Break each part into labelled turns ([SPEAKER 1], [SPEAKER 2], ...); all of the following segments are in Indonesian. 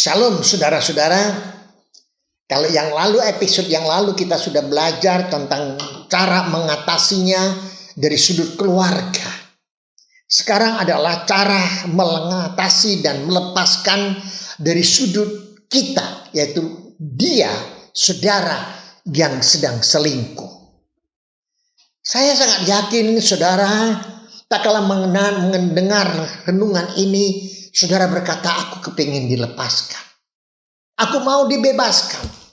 [SPEAKER 1] Shalom saudara-saudara. Kalau episode yang lalu kita sudah belajar tentang cara mengatasinya dari sudut keluarga. Sekarang adalah cara mengatasi dan melepaskan dari sudut kita, yaitu dia, saudara yang sedang selingkuh. Saya sangat yakin saudara, tak kalah mendengar renungan ini, saudara berkata, aku kepingin dilepaskan. Aku mau dibebaskan.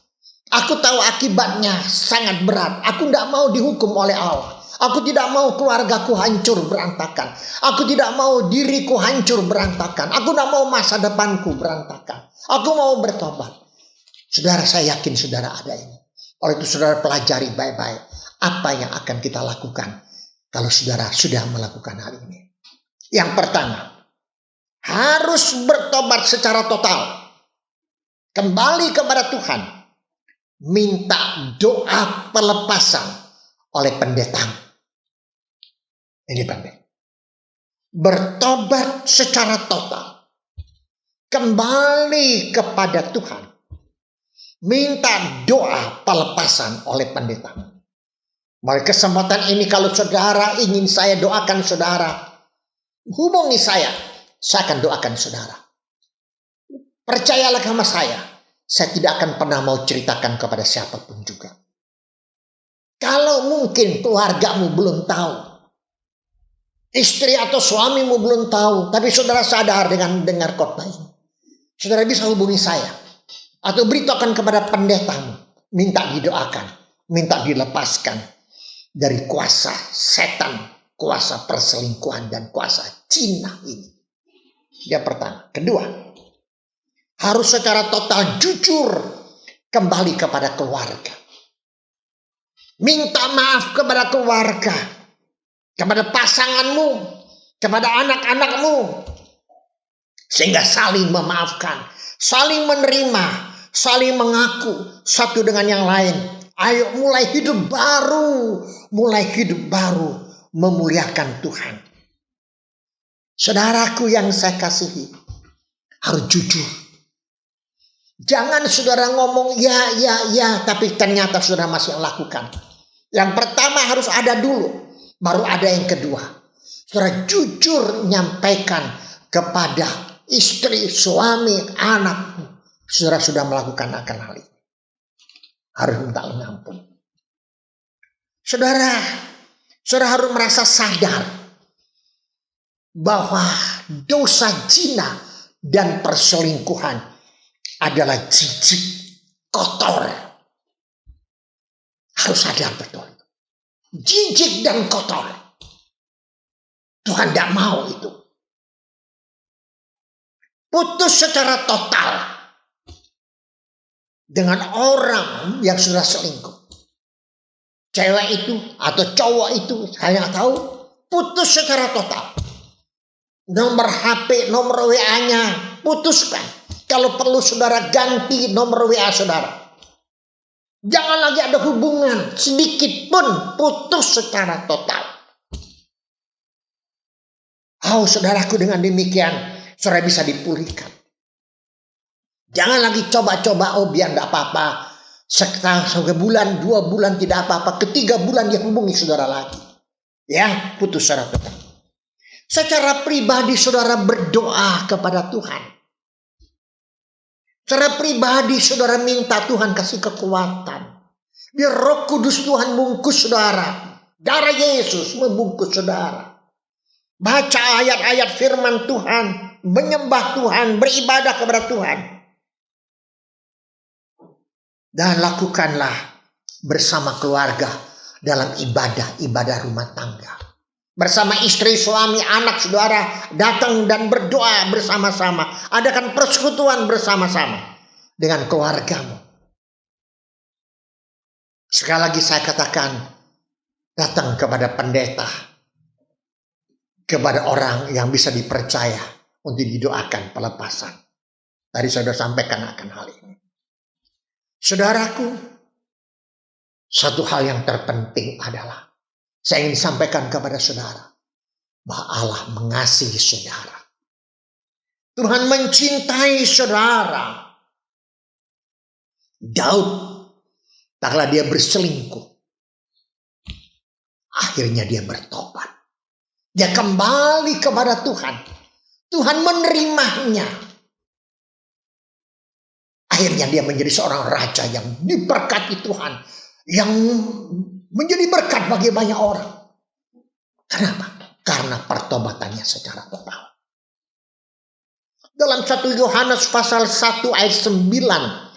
[SPEAKER 1] Aku tahu akibatnya sangat berat. Aku tidak mau dihukum oleh Allah. Aku tidak mau keluargaku hancur berantakan. Aku tidak mau diriku hancur berantakan. Aku tidak mau masa depanku berantakan. Aku mau bertobat. Saudara, saya yakin saudara ada ini. Oleh itu saudara pelajari baik-baik apa yang akan kita lakukan kalau saudara sudah melakukan hal ini. Yang pertama, harus bertobat secara total. Kembali kepada Tuhan. Minta doa pelepasan oleh pendeta. Ini penting. Bertobat secara total. Kembali kepada Tuhan. Minta doa pelepasan oleh pendeta. Mulai kesempatan ini kalau saudara ingin saya doakan saudara, hubungi saya akan doakan saudara. Percayalah sama saya tidak akan pernah mau ceritakan kepada siapapun juga. Kalau mungkin keluargamu belum tahu, istri atau suamimu belum tahu, tapi saudara sadar dengan dengar khotbah ini, saudara bisa hubungi saya atau beritakan kepada pendetamu, minta didoakan, minta dilepaskan dari kuasa setan, kuasa perselingkuhan dan kuasa zina ini. Yang pertama. Kedua, harus secara total jujur kembali kepada keluarga. Minta maaf kepada keluarga, kepada pasanganmu, kepada anak-anakmu, sehingga saling memaafkan, saling menerima, saling mengaku satu dengan yang lain. Ayo mulai hidup baru, memuliakan Tuhan. Saudaraku yang saya kasihi, harus jujur. Jangan saudara ngomong ya, tapi ternyata saudara masih lakukan. Yang pertama harus ada dulu, baru ada yang kedua. Saudara jujur menyampaikan kepada istri, suami, anak, saudara sudah melakukan akan hal ini. Harus minta ampun. Saudara harus merasa sadar bahwa dosa zina dan perselingkuhan adalah jijik, kotor. Harus sadar betul. Jijik dan kotor. Tuhan tidak mau itu. Putus secara total dengan orang yang sudah selingkuh. Cewek itu atau cowok itu, saya nggak tahu. Putus secara total. Nomor HP, nomor WA-nya, putuskan. Kalau perlu saudara ganti nomor WA saudara. Jangan lagi ada hubungan sedikit pun, putus secara total. Saudaraku, dengan demikian saudara bisa dipulihkan. Jangan lagi coba-coba, biar tidak apa-apa. Sebulan, 2 bulan tidak apa-apa. Ketiga bulan dia hubungi saudara lagi. Ya, putus secara total. Secara pribadi saudara berdoa kepada Tuhan. Secara pribadi saudara minta Tuhan kasih kekuatan. Biar Roh Kudus Tuhan bungkus saudara. Darah Yesus membungkus saudara. Baca ayat-ayat firman Tuhan. Menyembah Tuhan. Beribadah kepada Tuhan. Dan lakukanlah bersama keluarga dalam ibadah rumah tangga. Bersama istri, suami, anak, saudara datang dan berdoa bersama-sama. Adakan persekutuan bersama-sama dengan keluargamu. Sekali lagi saya katakan, datang kepada pendeta, kepada orang yang bisa dipercaya untuk didoakan pelepasan. Tadi saya sudah sampaikan akan hal ini. Saudaraku, satu hal yang terpenting adalah saya ingin sampaikan kepada saudara bahwa Allah mengasihi saudara. Tuhan mencintai saudara. Daud, taklah dia berselingkuh. Akhirnya dia bertobat. Dia kembali kepada Tuhan. Tuhan menerimanya. Akhirnya dia menjadi seorang raja yang diberkati Tuhan. Yang menjadi berkat bagi banyak orang. Kenapa? Karena pertobatannya secara total. Dalam 1 Yohanes pasal 1 ayat 9.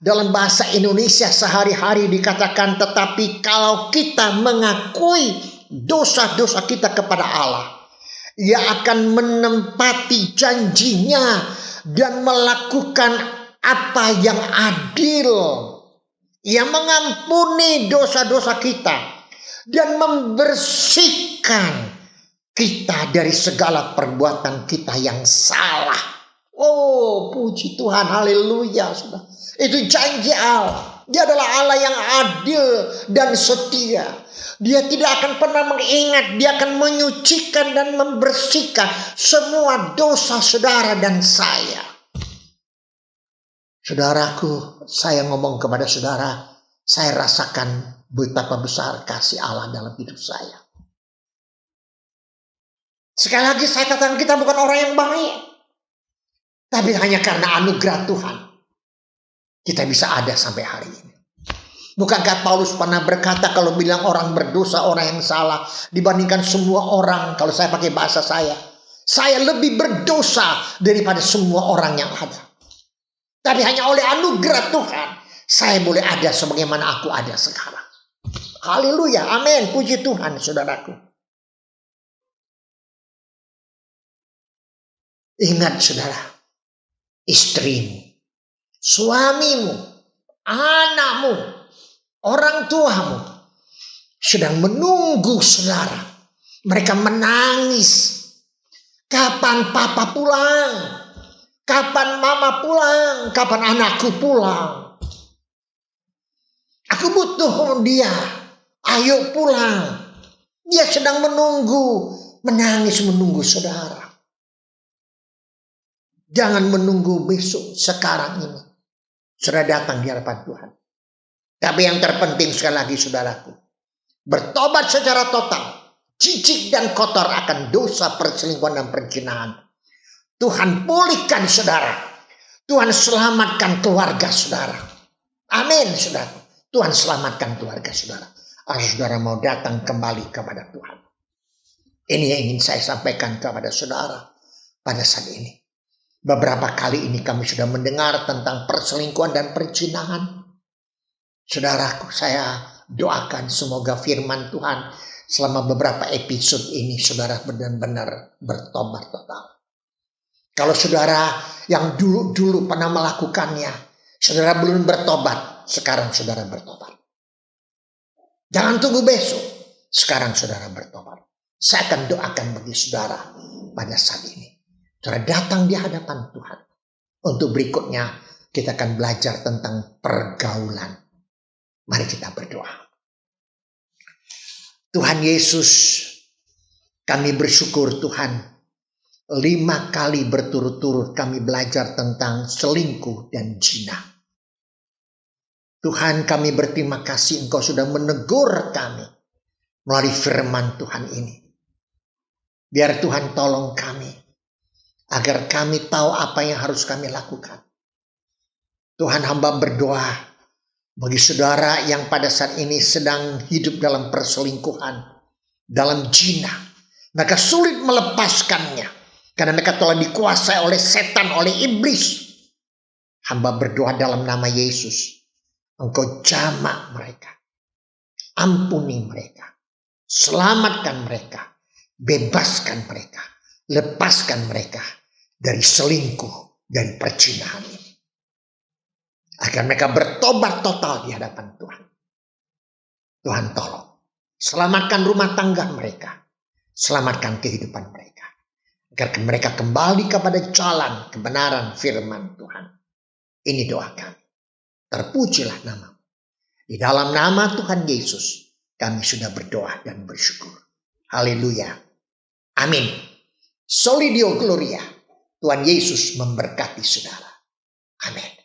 [SPEAKER 1] Dalam bahasa Indonesia sehari-hari dikatakan, tetapi kalau kita mengakui dosa-dosa kita kepada Allah, Ia akan menempati janjinya dan melakukan apa yang adil. Ia mengampuni dosa-dosa kita dan membersihkan kita dari segala perbuatan kita yang salah. Oh, puji Tuhan, haleluya. Itu janji Allah. Dia adalah Allah yang adil dan setia. Dia tidak akan pernah mengingat. Dia akan menyucikan dan membersihkan semua dosa saudara dan saya. Saudaraku, saya ngomong kepada saudara, saya rasakan betapa besar kasih Allah dalam hidup saya. Sekali lagi saya katakan, kita bukan orang yang baik. Tapi hanya karena anugerah Tuhan, kita bisa ada sampai hari ini. Bukankah Paulus pernah berkata, kalau bilang orang berdosa, orang yang salah, dibandingkan semua orang, kalau saya pakai bahasa saya lebih berdosa daripada semua orang yang ada. Tapi hanya oleh anugerah Tuhan, saya boleh ada sebagaimana aku ada sekarang. Haleluya, amin, puji Tuhan saudaraku. Ingat saudara, istrimu, suamimu, anakmu, orang tuamu sedang menunggu saudara. Mereka menangis. Kapan papa pulang? Kapan mama pulang? Kapan anakku pulang? Aku butuh dia. Ayo pulang. Dia sedang menunggu. Menangis menunggu saudara. Jangan menunggu besok, sekarang ini. Sudah datang di hadapan Tuhan. Tapi yang terpenting sekali lagi saudaraku, bertobat secara total. Jijik dan kotor akan dosa, perselingkuhan dan perzinahan. Tuhan pulihkan saudara. Tuhan selamatkan keluarga saudara. Amin saudara. Tuhan selamatkan keluarga saudara. Agar saudara mau datang kembali kepada Tuhan. Ini yang ingin saya sampaikan kepada saudara pada saat ini. Beberapa kali ini kami sudah mendengar tentang perselingkuhan dan perzinahan. Saudaraku, saya doakan semoga firman Tuhan selama beberapa episode ini saudara benar-benar bertobat total. Kalau saudara yang dulu pernah melakukannya, saudara belum bertobat, sekarang saudara bertobat. Jangan tunggu besok, sekarang saudara bertobat. Saya akan doakan bagi saudara pada saat ini. Saudara datang di hadapan Tuhan. Untuk berikutnya kita akan belajar tentang pergaulan. Mari kita berdoa. Tuhan Yesus, kami bersyukur Tuhan. 5 kali berturut-turut kami belajar tentang selingkuh dan zina. Tuhan, kami berterima kasih Engkau sudah menegur kami melalui firman Tuhan ini. Biar Tuhan tolong kami agar kami tahu apa yang harus kami lakukan. Tuhan, hamba berdoa bagi saudara yang pada saat ini sedang hidup dalam perselingkuhan, dalam zina. Mereka sulit melepaskannya karena mereka telah dikuasai oleh setan, oleh iblis. Hamba berdoa dalam nama Yesus, Engkau jamak mereka, ampuni mereka, selamatkan mereka, bebaskan mereka, lepaskan mereka dari selingkuh, dari perzinahan ini. Agar mereka bertobat total di hadapan Tuhan. Tuhan tolong. Selamatkan rumah tangga mereka. Selamatkan kehidupan mereka. Agar mereka kembali kepada jalan kebenaran firman Tuhan. Ini doa kami. Terpujilah nama-Mu. Di dalam nama Tuhan Yesus, kami sudah berdoa dan bersyukur. Haleluya. Amin. Soli Deo Gloria. Tuhan Yesus memberkati saudara. Amin.